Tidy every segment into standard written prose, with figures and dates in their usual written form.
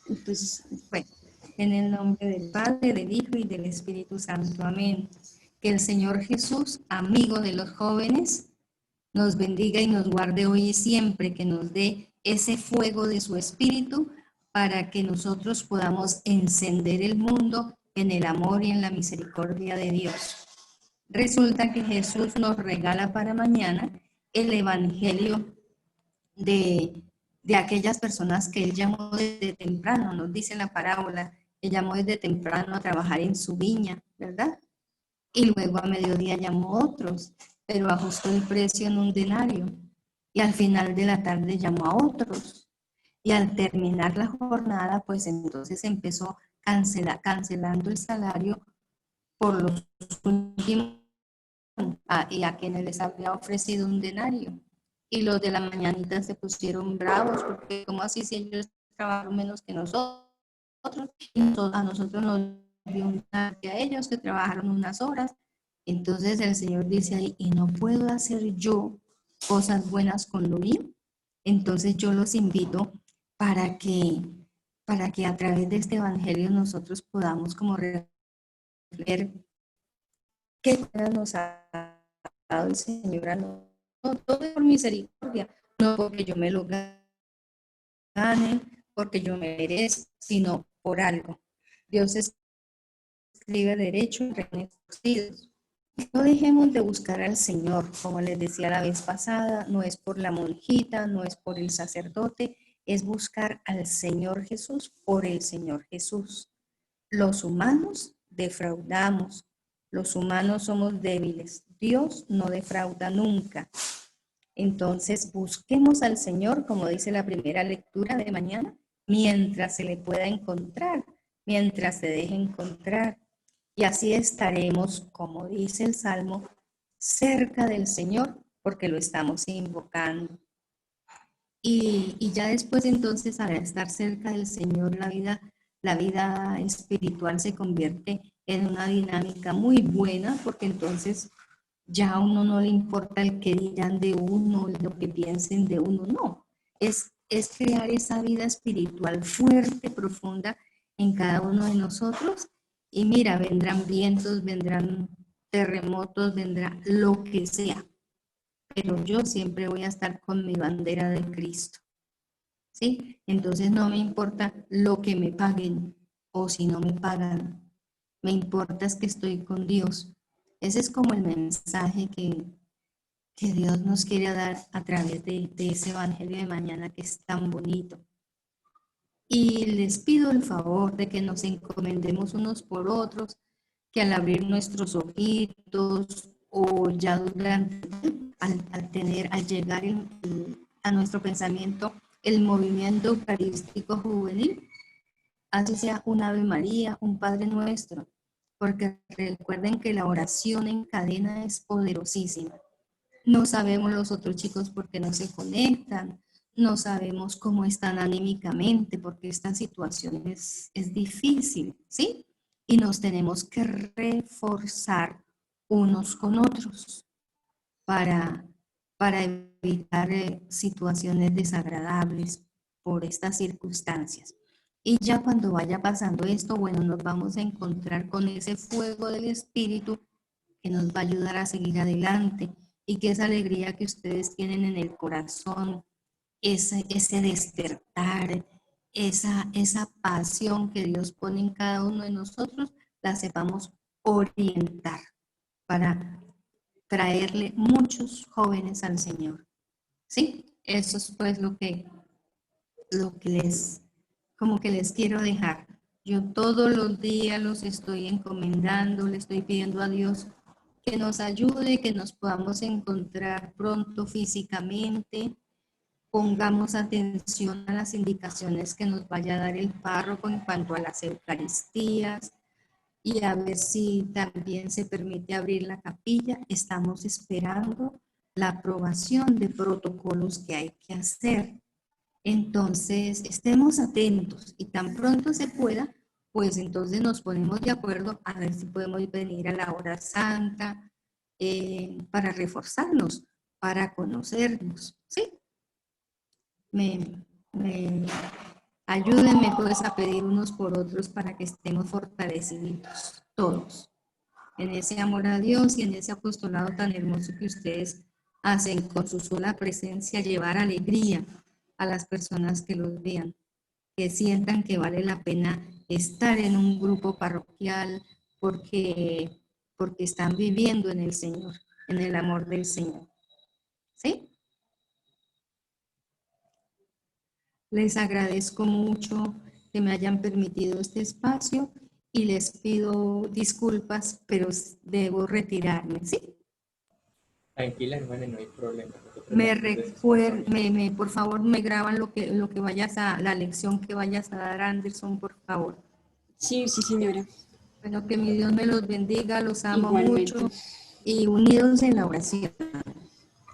Entonces, bueno, en el nombre del Padre, del Hijo y del Espíritu Santo. Amén. Que el Señor Jesús, amigo de los jóvenes, nos bendiga y nos guarde hoy y siempre, que nos dé ese fuego de su Espíritu para que nosotros podamos encender el mundo en el amor y en la misericordia de Dios. Resulta que Jesús nos regala para mañana el Evangelio de aquellas personas que él llamó desde temprano, nos dice la parábola, él llamó desde temprano a trabajar en su viña, ¿verdad? Y luego a mediodía llamó otros, pero ajustó el precio en un denario. Y al final de la tarde llamó a otros. Y al terminar la jornada, pues entonces empezó cancelando el salario por los últimos y a quienes les había ofrecido un denario. Y los de la mañanita se pusieron bravos, porque como así si ellos trabajaron menos que nosotros, y a nosotros nos dio un denario, a ellos que trabajaron unas horas. Entonces el Señor dice ahí, ¿y no puedo hacer yo cosas buenas con lo mío? Entonces yo los invito para que, para que a través de este evangelio nosotros podamos como ver qué nos ha dado el Señor a nosotros, no todo es por misericordia, no porque yo me lo gane, porque yo me merezco, sino por algo. Dios escribe derecho y reconocidos. No dejemos de buscar al Señor, como les decía la vez pasada, no es por la monjita, no es por el sacerdote, es buscar al Señor Jesús por el Señor Jesús. Los humanos defraudamos, los humanos somos débiles, Dios no defrauda nunca. Entonces busquemos al Señor, como dice la primera lectura de mañana, mientras se le pueda encontrar, mientras se deje encontrar. Y así estaremos, como dice el Salmo, cerca del Señor, porque lo estamos invocando. Y ya después entonces, al estar cerca del Señor, la vida espiritual se convierte en una dinámica muy buena, porque entonces ya a uno no le importa el que dirán de uno, lo que piensen de uno, no. Es crear esa vida espiritual fuerte, profunda en cada uno de nosotros. Y mira, vendrán vientos, vendrán terremotos, vendrá lo que sea, pero yo siempre voy a estar con mi bandera de Cristo, ¿sí? Entonces no me importa lo que me paguen o si no me pagan, me importa es que estoy con Dios. Ese es como el mensaje que Dios nos quiere dar a través de ese evangelio de mañana que es tan bonito. Y les pido el favor de que nos encomendemos unos por otros, que al abrir nuestros ojitos o ya durante, al llegar a nuestro pensamiento el movimiento eucarístico juvenil, así sea un Ave María, un Padre Nuestro, porque recuerden que la oración en cadena es poderosísima. No sabemos los otros chicos por qué no se conectan, no sabemos cómo están anímicamente, porque esta situación es difícil, ¿sí? Y nos tenemos que reforzar unos con otros para, para evitar situaciones desagradables por estas circunstancias. Y ya cuando vaya pasando esto, bueno, nos vamos a encontrar con ese fuego del Espíritu que nos va a ayudar a seguir adelante y que esa alegría que ustedes tienen en el corazón, ese despertar, esa pasión que Dios pone en cada uno de nosotros, la sepamos orientar para traerle muchos jóvenes al Señor. ¿Sí? Eso es pues lo que les, como que les quiero dejar. Yo todos los días los estoy encomendando, le estoy pidiendo a Dios que nos ayude, que nos podamos encontrar pronto físicamente, pongamos atención a las indicaciones que nos vaya a dar el párroco en cuanto a las Eucaristías y a ver si también se permite abrir la capilla. Estamos esperando la aprobación de protocolos que hay que hacer. Entonces, estemos atentos y tan pronto se pueda, pues entonces nos ponemos de acuerdo a ver si podemos venir a la hora santa para reforzarnos, para conocernos, ¿sí? Me, me, Ayúdenme pues a pedir unos por otros para que estemos fortalecidos todos en ese amor a Dios y en ese apostolado tan hermoso que ustedes hacen con su sola presencia, llevar alegría a las personas que los vean, que sientan que vale la pena estar en un grupo parroquial porque están viviendo en el Señor, en el amor del Señor. ¿Sí? Les agradezco mucho que me hayan permitido este espacio y les pido disculpas, pero debo retirarme, ¿sí? Tranquila, hermana, no hay problema. Por favor, me graban lo que vayas la lección que vayas a dar, Anderson, por favor. Sí, sí, señora. Bueno, que mi Dios me los bendiga, los amo Igualmente. mucho y unidos en la oración.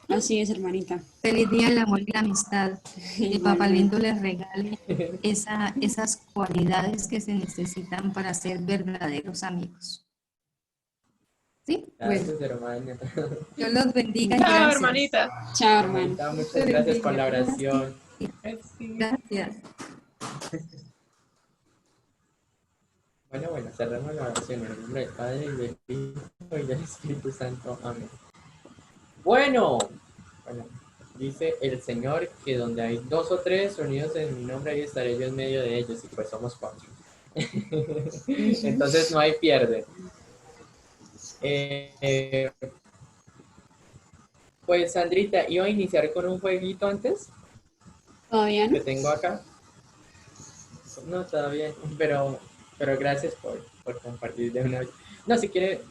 Así es, hermanita. Feliz día del amor y la amistad. Que Papá Lindo les regale esas cualidades que se necesitan para ser verdaderos amigos. ¿Sí? Gracias, Bueno, hermana. Dios los bendiga y Chao, gracias. hermanita. Chao, hermano. Hermanita, muchas gracias por la oración. Gracias. Bueno, cerramos la oración en el nombre del Padre, y del Hijo, y del Espíritu Santo. Amén. Bueno, dice el Señor que donde hay 2 o 3 reunidos en mi nombre, ahí estaré yo en medio de ellos, y pues somos 4. Entonces no hay pierde. Pues Sandrita, iba a iniciar con un jueguito antes. ¿Todavía no? Que tengo acá. No, todavía, pero gracias por compartir de una vez. No, si quiere,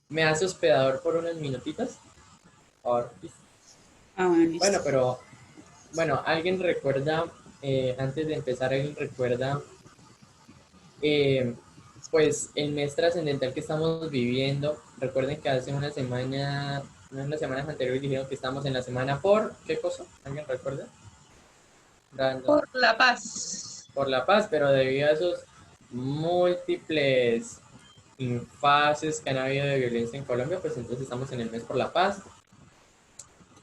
me hace hospedador por unos minutitos. Bueno, listo. Bueno, pero, alguien recuerda, antes de empezar, alguien recuerda, pues, el mes trascendental que estamos viviendo. Recuerden que hace unas semanas anteriores dijeron que estamos en la semana por, ¿qué cosa? ¿Alguien recuerda? Por la paz. Por la paz, pero debido a esos múltiples fases que han habido de violencia en Colombia, pues entonces estamos en el mes por la paz.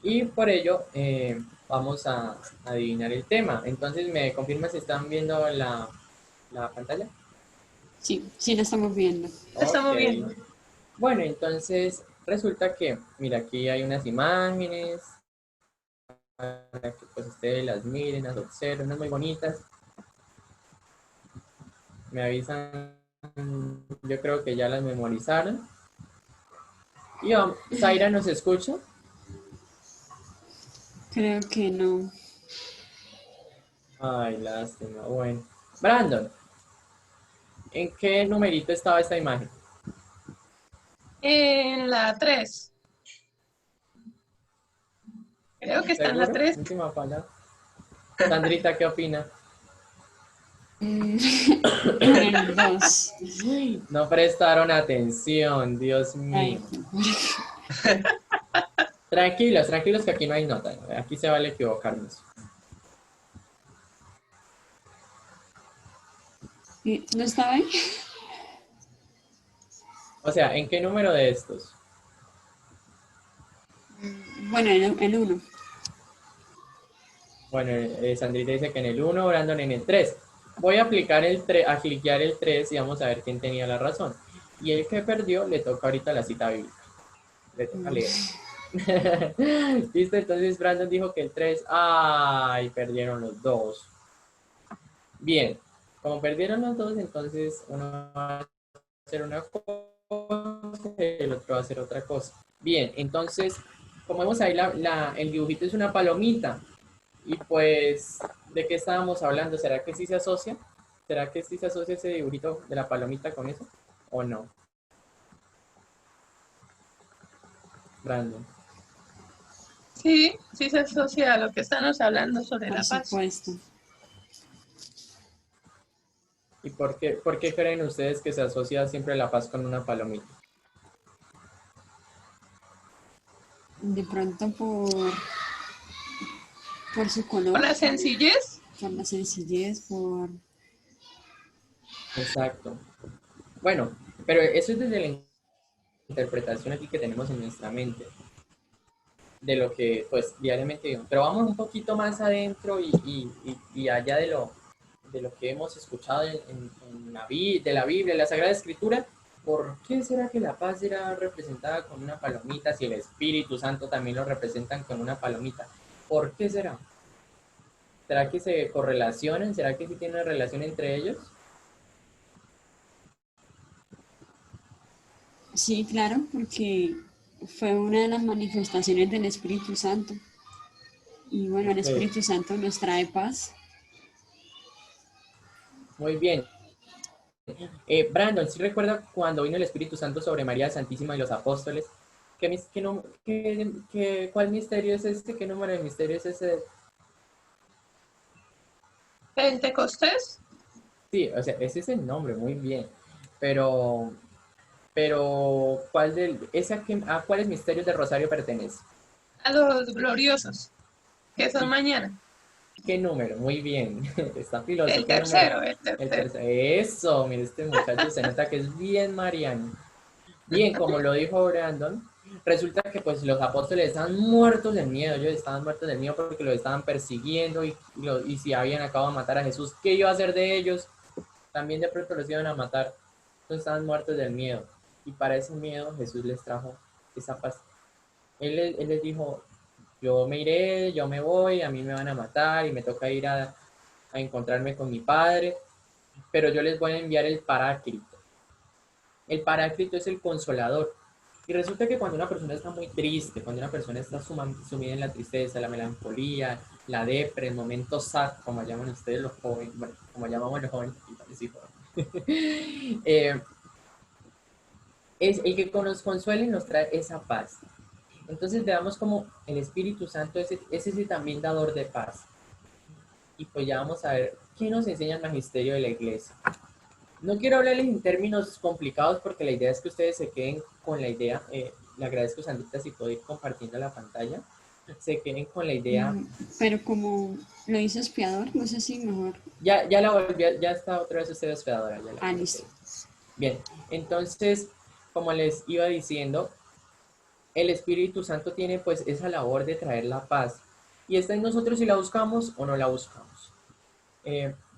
Y por ello vamos a adivinar el tema. Entonces, ¿me confirma si están viendo la pantalla? Sí, sí, la estamos viendo. La estamos viendo. Bueno, entonces resulta que, mira, aquí hay unas imágenes para que pues ustedes las miren, las observen, unas muy bonitas. Me avisan, yo creo que ya las memorizaron. Y Zaira, ¿nos escucha? Creo que no. Ay, lástima. Bueno. Brandon, ¿en qué numerito estaba esta imagen? En la 3. Creo que está en la ¿Seguro? 3. Última palabra. Sandrita, ¿qué opina? En el 2. No prestaron atención, Dios mío. Ay, Tranquilos que aquí no hay nota. Aquí se vale equivocarnos. ¿no está ahí? O sea, ¿en qué número de estos? Bueno, el 1. Bueno, Sandrita dice que en el 1, Brandon en el 3. Voy a aplicar a cliquear el 3 y vamos a ver quién tenía la razón. Y el que perdió le toca ahorita la cita bíblica. Le toca leer. ¿Listo? Entonces Brandon dijo que el 3. ¡Ay! Perdieron los dos. Bien. Como perdieron los dos, entonces uno va a hacer una cosa y el otro va a hacer otra cosa. Bien, entonces, como vemos ahí, el dibujito es una palomita. Y pues, ¿de qué estábamos hablando? ¿Será que sí se asocia? ¿Será que sí se asocia ese dibujito de la palomita con eso? ¿O no? Brandon. Sí, sí se asocia a lo que estamos hablando sobre la Por paz. supuesto. ¿Y por qué creen ustedes que se asocia siempre la paz con una palomita? De pronto por su color. Por la sencillez. Por la sencillez, por... Exacto. Bueno, pero eso es desde la interpretación aquí que tenemos en nuestra mente de lo que pues diariamente vivimos. Pero vamos un poquito más adentro y allá de lo que hemos escuchado de la Biblia, la Sagrada Escritura, ¿por qué será que la paz será representada con una palomita si el Espíritu Santo también lo representan con una palomita? ¿Por qué será? ¿Será que se correlacionan? ¿Será que sí tiene una relación entre ellos? Sí, claro, porque fue una de las manifestaciones del Espíritu Santo. Y bueno, el Ok, Espíritu Santo nos trae paz. muy bien. Brandon, ¿sí recuerda cuando vino el Espíritu Santo sobre María Santísima y los apóstoles? ¿Cuál misterio es este? ¿Qué número de misterio es ese? Pentecostés, Sí, o sea, ese es el nombre, muy bien. Pero, ¿a cuáles misterios de Rosario pertenece? a los gloriosos, que son ¿Y mañana. qué número? Muy bien, está filoso. El ¿Qué número? tercero, el El tercero. tercero. Eso, mire, este muchacho se nota que es bien mariano. Bien, como lo dijo Brandon, resulta que pues los apóstoles estaban muertos de miedo, ellos estaban muertos de miedo porque los estaban persiguiendo y si habían acabado de matar a Jesús, ¿qué iba a hacer de ellos? También de pronto los iban a matar, entonces estaban muertos del miedo y para ese miedo Jesús les trajo esa paz. Él les dijo, yo me iré, yo me voy, a mí me van a matar y me toca ir a encontrarme con mi Padre, pero yo les voy a enviar el Paráclito. El Paráclito es el consolador. Y resulta que cuando una persona está muy triste, cuando una persona está sumida en la tristeza, la melancolía, la depre, el momento sad, como llaman ustedes los jóvenes, bueno, como llamamos los jóvenes, sí, es el que nos consuela y nos trae esa paz. Entonces veamos como el Espíritu Santo es ese también dador de paz. Y pues ya vamos a ver qué nos enseña el magisterio de la iglesia. No quiero hablarles en términos complicados porque la idea es que ustedes se queden con la idea. Le agradezco, Sandrita, si puedo ir compartiendo la pantalla. Se queden con la idea. Mm, pero como lo hizo espiador, no sé si mejor. Ya la volví, ya está otra vez usted hospedadora, ya la Ah, coloqué. listo. Bien, entonces, como les iba diciendo, el Espíritu Santo tiene pues esa labor de traer la paz. Y está en nosotros si la buscamos o no la buscamos.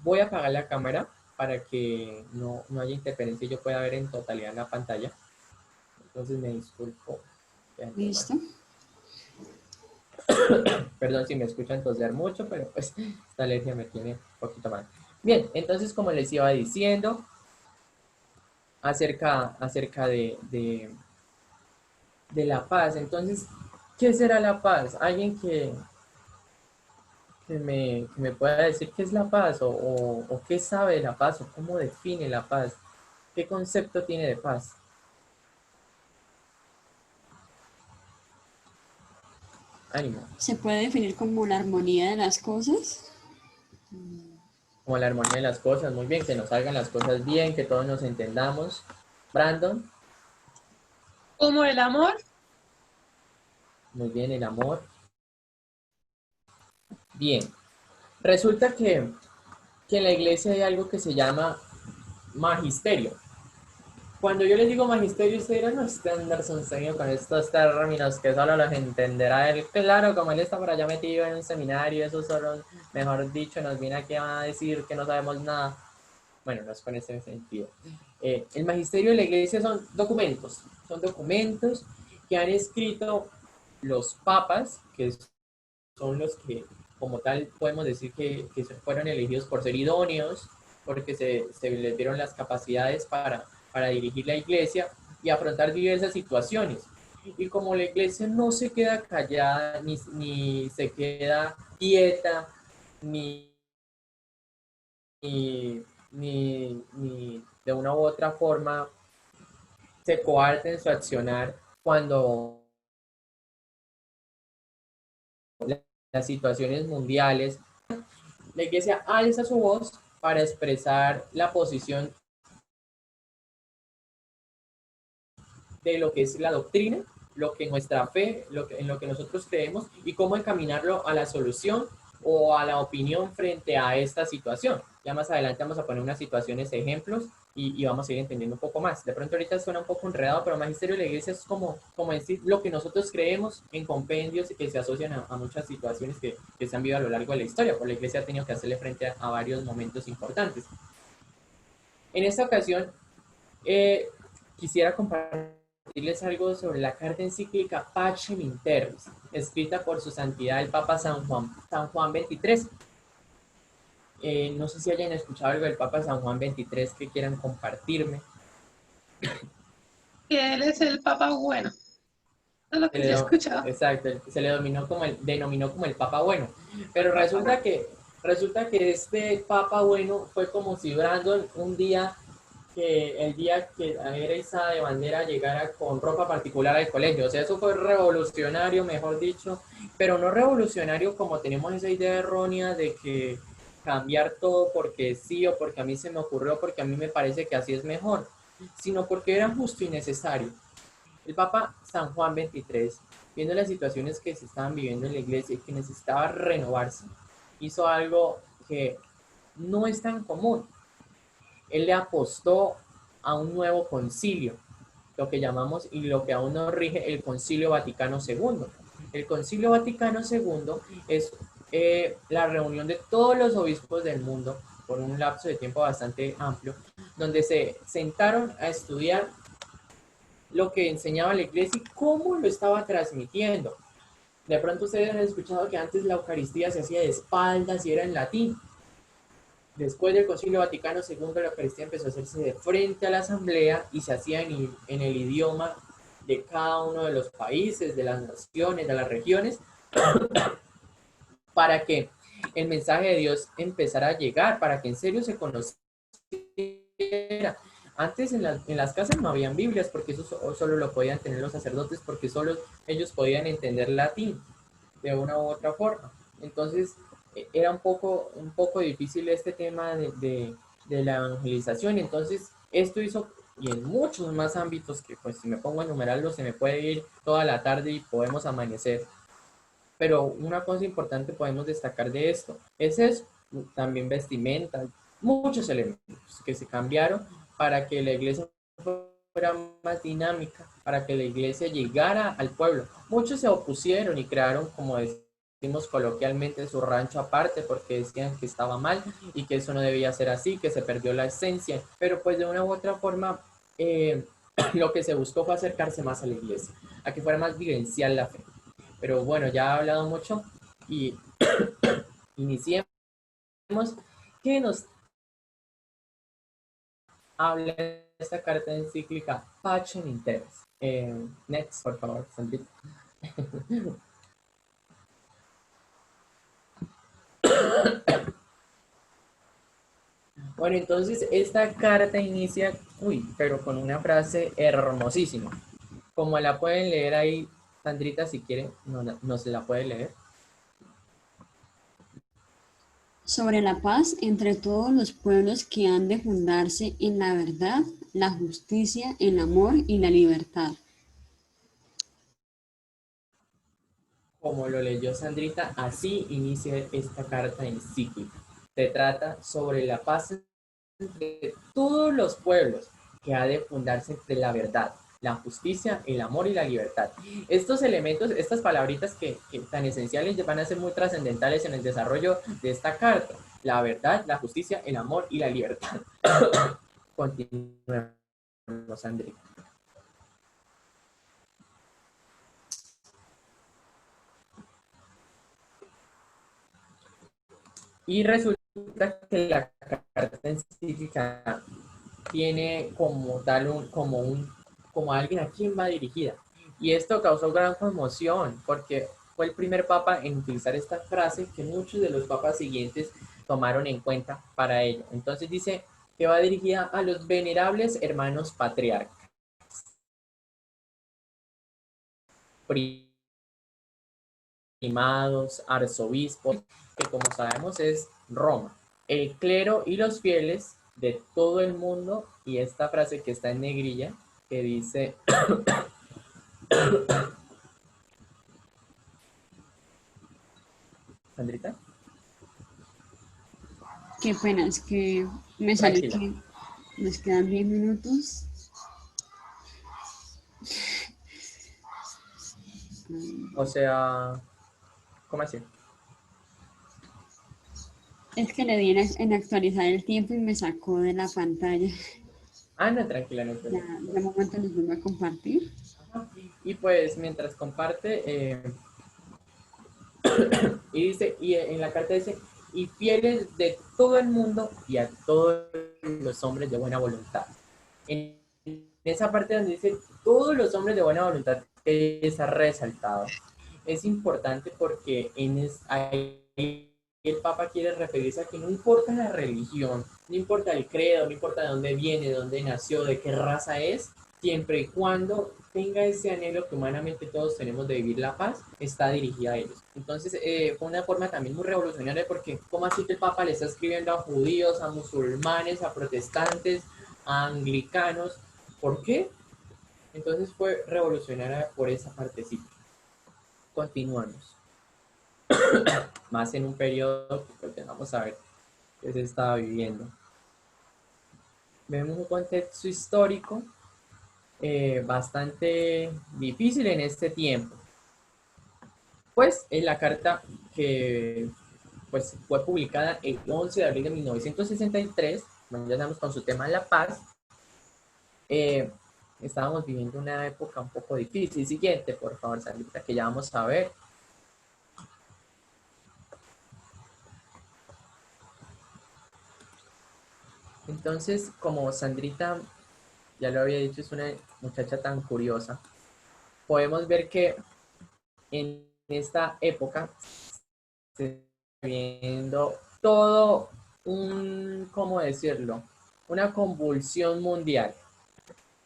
Voy a apagar la cámara para que no haya interferencia y yo pueda ver en totalidad la pantalla. Entonces me disculpo de antemano. Listo. Perdón si me escuchan toser mucho, pero pues esta alergia me tiene un poquito mal. Bien, entonces como les iba diciendo acerca de la paz. Entonces, ¿qué será la paz? Alguien que me pueda decir qué es la paz o qué sabe de la paz o cómo define la paz. ¿Qué concepto tiene de paz? Ánimo. Se puede definir como la armonía de las cosas. Como la armonía de las cosas, muy bien, que nos salgan las cosas bien, que todos nos entendamos. Brandon, Como el amor, muy bien, el amor. Bien, resulta que en la iglesia hay algo que se llama magisterio. Cuando yo les digo magisterio, ustedes dirán, no, este Anderson señor con estos términos que solo los entenderá él. Claro, como él está por allá metido en un seminario, eso solo, mejor dicho, nos viene aquí a decir que no sabemos nada. Bueno, no es con ese sentido. El magisterio de la iglesia son documentos que han escrito los papas, que son los que, como tal, podemos decir que fueron elegidos por ser idóneos, porque se les dieron las capacidades para dirigir la iglesia y afrontar diversas situaciones. Y como la iglesia no se queda callada, ni se queda quieta, ni, ni de una u otra forma se coarta en su accionar cuando las situaciones mundiales, la iglesia alza su voz para expresar la posición de lo que es la doctrina, lo que nuestra fe, en lo que nosotros creemos y cómo encaminarlo a la solución o a la opinión frente a esta situación. Ya más adelante vamos a poner unas situaciones, ejemplos, y vamos a ir entendiendo un poco más. De pronto ahorita suena un poco enredado, pero magisterio de la iglesia es como decir lo que nosotros creemos en compendios y que se asocian a muchas situaciones que se han vivido a lo largo de la historia, porque la iglesia ha tenido que hacerle frente a varios momentos importantes. En esta ocasión, quisiera compartirles algo sobre la carta encíclica Pacem in Terris, escrita por su santidad el Papa San Juan XXIII. No sé si hayan escuchado algo del Papa San Juan XXIII que quieran compartirme. Que él es el Papa bueno. Eso es lo que yo he escuchado. Exacto, se le denominó como el Papa Bueno. Pero resulta que este Papa Bueno fue como si Brandon un día el día que era izada de bandera llegara con ropa particular al colegio. O sea, eso fue revolucionario, mejor dicho, pero no revolucionario como tenemos esa idea errónea de que cambiar todo porque sí o porque a mí se me ocurrió, porque a mí me parece que así es mejor, sino porque era justo y necesario. El Papa San Juan XXIII, viendo las situaciones que se estaban viviendo en la iglesia y que necesitaba renovarse, hizo algo que no es tan común. Él le apostó a un nuevo concilio, lo que llamamos y lo que aún nos rige el Concilio Vaticano II. El Concilio Vaticano II es la reunión de todos los obispos del mundo por un lapso de tiempo bastante amplio, donde se sentaron a estudiar lo que enseñaba la iglesia y cómo lo estaba transmitiendo. De pronto ustedes han escuchado que antes la Eucaristía se hacía de espaldas y era en latín. Después del Concilio Vaticano II, la Eucaristía empezó a hacerse de frente a la asamblea y se hacía en el idioma de cada uno de los países, de las naciones, de las regiones, para que el mensaje de Dios empezara a llegar, para que en serio se conociera. Antes en las casas no habían Biblias, porque eso solo lo podían tener los sacerdotes, porque solo ellos podían entender latín de una u otra forma. Entonces, era un poco difícil este tema de la evangelización. Entonces, esto hizo, y en muchos más ámbitos, que pues si me pongo a enumerarlo, se me puede ir toda la tarde y podemos amanecer. Pero una cosa importante podemos destacar de esto, es eso, también vestimenta, muchos elementos que se cambiaron para que la iglesia fuera más dinámica, para que la iglesia llegara al pueblo. Muchos se opusieron y crearon, como decimos coloquialmente, su rancho aparte porque decían que estaba mal y que eso no debía ser así, que se perdió la esencia, pero pues de una u otra forma lo que se buscó fue acercarse más a la iglesia, a que fuera más vivencial la fe. Pero bueno, ya he hablado mucho y iniciemos. ¿Qué nos habla esta carta encíclica Pacem in Terris? Next, por favor, Sandrita. Bueno, entonces esta carta inicia, pero con una frase hermosísima. Como la pueden leer ahí, Sandrita, si quiere, no se la puede leer. Sobre la paz entre todos los pueblos que han de fundarse en la verdad, la justicia, el amor y la libertad. Como lo leyó Sandrita, así inicia esta carta encíclica. Se trata sobre la paz entre todos los pueblos que ha de fundarse entre la verdad, la justicia, el amor y la libertad. Estos elementos, estas palabritas que tan esenciales van a ser muy trascendentales en el desarrollo de esta carta. La verdad, la justicia, el amor y la libertad. Continuemos, Sandrita. Y resulta que la carta encíclica tiene como tal como alguien a quien va dirigida. Y esto causó gran conmoción porque fue el primer papa en utilizar esta frase que muchos de los papas siguientes tomaron en cuenta para ello. Entonces dice que va dirigida a los venerables hermanos patriarcas, primados, arzobispos, que como sabemos es Roma, el clero y los fieles de todo el mundo, y esta frase que está en negrilla, que dice, Sandrita, Qué pena, es que me salió Tranquila. que nos quedan 10 minutos. O sea, ¿cómo así? Es que le di en actualizar el tiempo y me sacó de la pantalla. Ah, no, tranquila, no hay Ya, problema. de momento les vuelvo a compartir. Y pues mientras comparte, y dice, y en la carta dice, y fieles de todo el mundo y a todos los hombres de buena voluntad. En esa parte donde dice todos los hombres de buena voluntad que está resaltado, es importante porque ahí el Papa quiere referirse a que no importa la religión, no importa el credo, no importa de dónde viene, de dónde nació, de qué raza es, siempre y cuando tenga ese anhelo que humanamente todos tenemos de vivir la paz, está dirigida a ellos. Entonces fue una forma también muy revolucionaria porque ¿cómo así que el Papa le está escribiendo a judíos, a musulmanes, a protestantes, a anglicanos? ¿Por qué? Entonces fue revolucionaria por esa partecita. Continuamos. Más en un periodo que pues, vamos a ver qué se estaba viviendo. Vemos un contexto histórico bastante difícil en este tiempo. Pues es la carta que pues, fue publicada el 11 de abril de 1963, bueno, ya estamos con su tema La Paz. Eh, Estábamos viviendo una época un poco difícil. Siguiente, por favor, Sandrita, que ya vamos a ver. Entonces, como Sandrita ya lo había dicho, es una muchacha tan curiosa, podemos ver que en esta época se está viendo todo ¿cómo decirlo? Una convulsión mundial.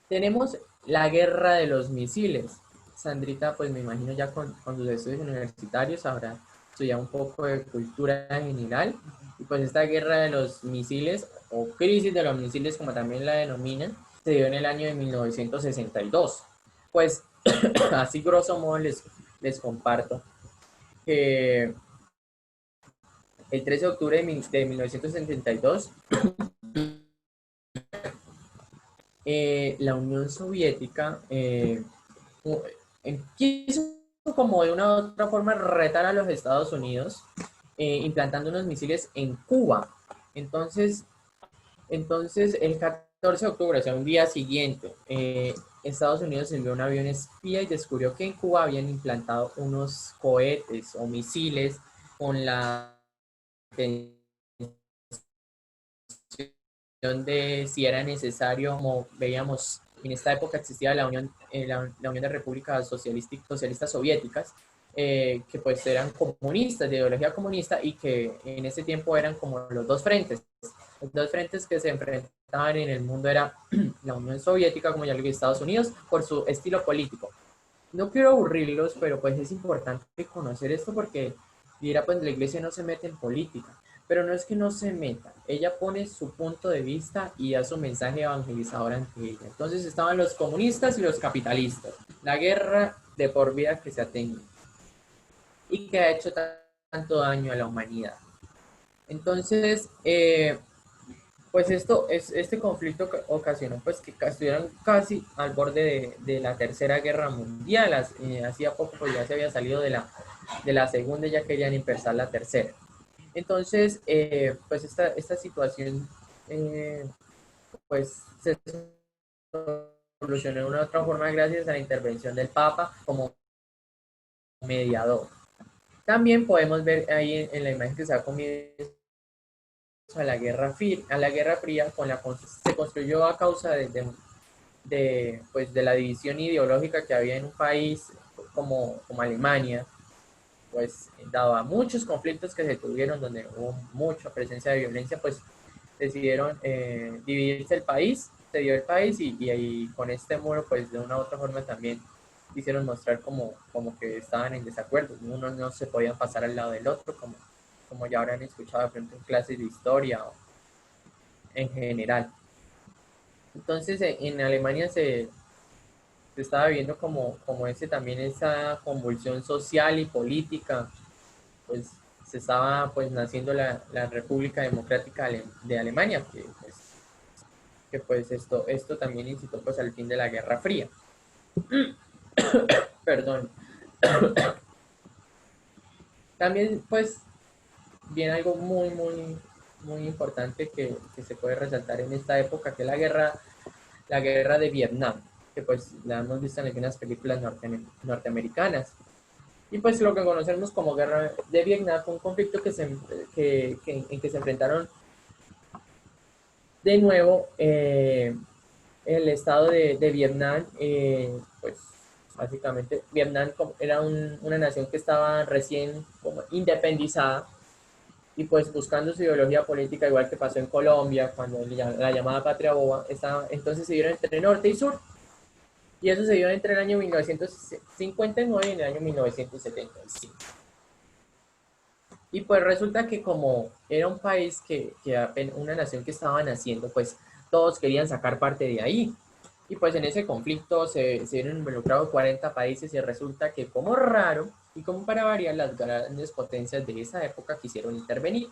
Tenemos la guerra de los misiles. Sandrita, pues me imagino ya con sus estudios universitarios habrá estudiado un poco de cultura general. Y pues esta guerra de los misiles, o crisis de los misiles, como también la denominan, se dio en el año de 1962. Pues así grosso modo les comparto que el 13 de octubre de 1962 la Unión Soviética quiso como de una u otra forma retar a los Estados Unidos implantando unos misiles en Cuba. Entonces, el 14 de octubre, o sea, un día siguiente, Estados Unidos envió un avión espía y descubrió que en Cuba habían implantado unos cohetes o misiles con la de si era necesario, como veíamos, en esta época existía la Unión de Repúblicas Socialistas Soviéticas, que pues eran comunistas, de ideología comunista, y que en ese tiempo eran como los dos frentes. Los dos frentes que se enfrentaban en el mundo era la Unión Soviética, como ya lo dije, Estados Unidos, por su estilo político. No quiero aburrirlos, pero pues es importante conocer esto porque dirá, pues la iglesia no se mete en política, pero no es que no se meta, ella pone su punto de vista y da su mensaje evangelizador ante ella. Entonces estaban los comunistas y los capitalistas, la guerra de por vida que se ha tenido y que ha hecho tanto daño a la humanidad. Entonces, pues este conflicto ocasionó pues que estuvieran casi al borde de la Tercera Guerra Mundial. Hacía poco pues ya se había salido de la segunda y ya querían empezar la tercera. Entonces, pues esta situación pues se solucionó de una otra forma gracias a la intervención del Papa como mediador. También podemos ver ahí en la imagen que se ha comienzo a la Guerra Fría se construyó a causa pues, de la división ideológica que había en un país como Alemania, pues dado a muchos conflictos que se tuvieron donde hubo mucha presencia de violencia, pues decidieron dividirse el país, se dio el país y ahí con este muro pues de una u otra forma también quisieron mostrar como que estaban en desacuerdo, unos no se podían pasar al lado del otro, como ya habrán escuchado de pronto en clases de historia o en general. Entonces en Alemania se estaba viviendo como también esa convulsión social y política, pues se estaba pues naciendo la República Democrática de Alemania, que pues esto también incitó pues al fin de la Guerra Fría. Perdón. También pues viene algo muy importante que se puede resaltar en esta época, que es la guerra de Vietnam, que pues la hemos visto en algunas películas norteamericanas. Y pues lo que conocemos como guerra de Vietnam fue un conflicto en que se enfrentaron de nuevo el estado de Vietnam, pues básicamente Vietnam era una nación que estaba recién como independizada y pues buscando su ideología política, igual que pasó en Colombia, cuando la llamada patria boba, entonces se dieron entre norte y sur, y eso se dio entre el año 1959 y en el año 1975. Y pues resulta que como era un país una nación que estaba naciendo, pues todos querían sacar parte de ahí. Y pues en ese conflicto se vieron involucrados 40 países y resulta que como raro y como para variar, las grandes potencias de esa época quisieron intervenir.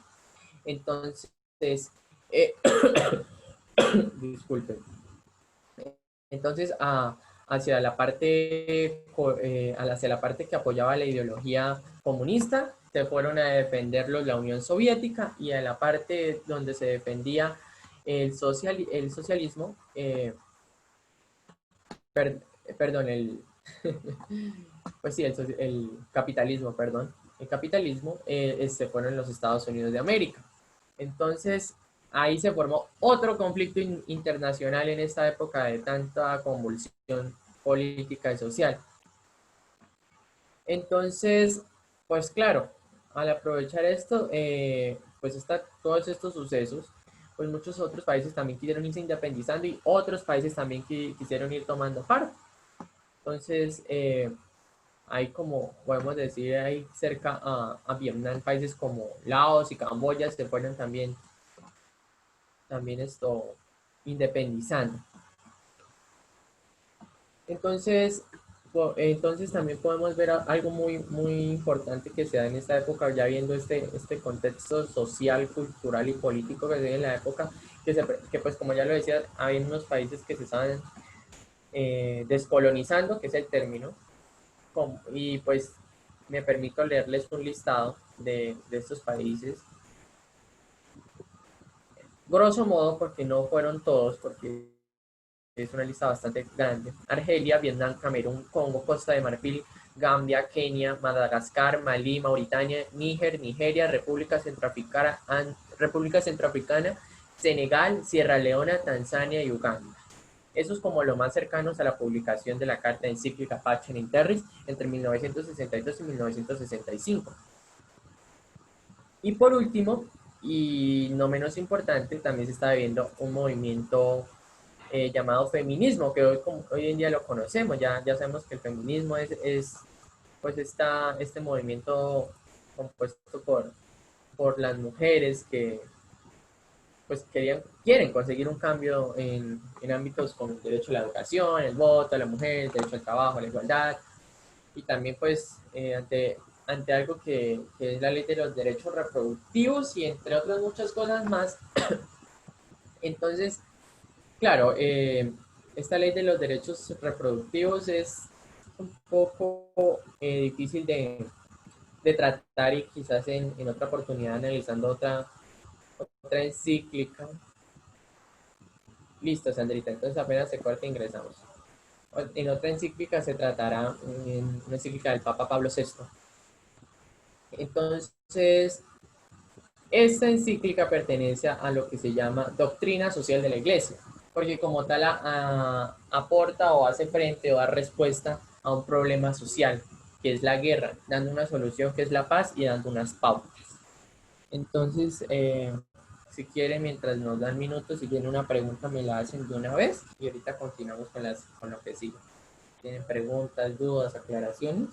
Entonces, eh, disculpen. Entonces, hacia la parte que apoyaba la ideología comunista, se fueron a defenderlos la Unión Soviética, y a la parte donde se defendía el socialismo, per- perdón, pues sí, el capitalismo, perdón, el capitalismo, fueron los Estados Unidos de América. Entonces, ahí se formó otro conflicto internacional en esta época de tanta convulsión política y social. Entonces, pues claro, al aprovechar esto, pues todos estos sucesos, pues muchos otros países también quisieron irse independizando y otros países también quisieron ir tomando parte. Entonces, hay como podemos decir, ahí cerca a Vietnam, países como Laos y Camboya se fueron también independizando. Entonces, entonces también podemos ver algo muy importante que se da en esta época, ya viendo este contexto social, cultural y político que se da en la época, que pues como ya lo decía, hay unos países que se estaban descolonizando, que es el término, y pues me permito leerles un listado de estos países, grosso modo, porque no fueron todos, porque es una lista bastante grande: Argelia, Vietnam, Camerún, Congo, Costa de Marfil, Gambia, Kenia, Madagascar, Malí, Mauritania, Níger, Nigeria, República Centroafricana, Senegal, Sierra Leona, Tanzania y Uganda. Eso es como lo más cercanos a la publicación de la Carta Encíclica Pacem in Terris entre 1962 y 1965. Y por último, y no menos importante, también se está viviendo un movimiento llamado feminismo, que hoy en día lo conocemos. Ya sabemos que el feminismo es pues este movimiento compuesto por las mujeres que pues quieren conseguir un cambio en ámbitos como el derecho a la educación, el voto a la mujer, el derecho al trabajo, la igualdad, y también pues ante algo que es la ley de los derechos reproductivos y entre otras muchas cosas más. Entonces, claro, esta ley de los derechos reproductivos es un poco difícil de tratar, y quizás en otra oportunidad analizando otra encíclica. Listo, Sandrita, entonces apenas se corta ingresamos. En otra encíclica se tratará en una encíclica del Papa Pablo VI. Entonces, esta encíclica pertenece a lo que se llama doctrina social de la Iglesia, porque como tal aporta o hace frente o da respuesta a un problema social, que es la guerra, dando una solución que es la paz y dando unas pautas. Entonces, si quieren, mientras nos dan minutos, si tienen una pregunta, me la hacen de una vez y ahorita continuamos con lo que sigue. ¿Tienen preguntas, dudas, aclaraciones?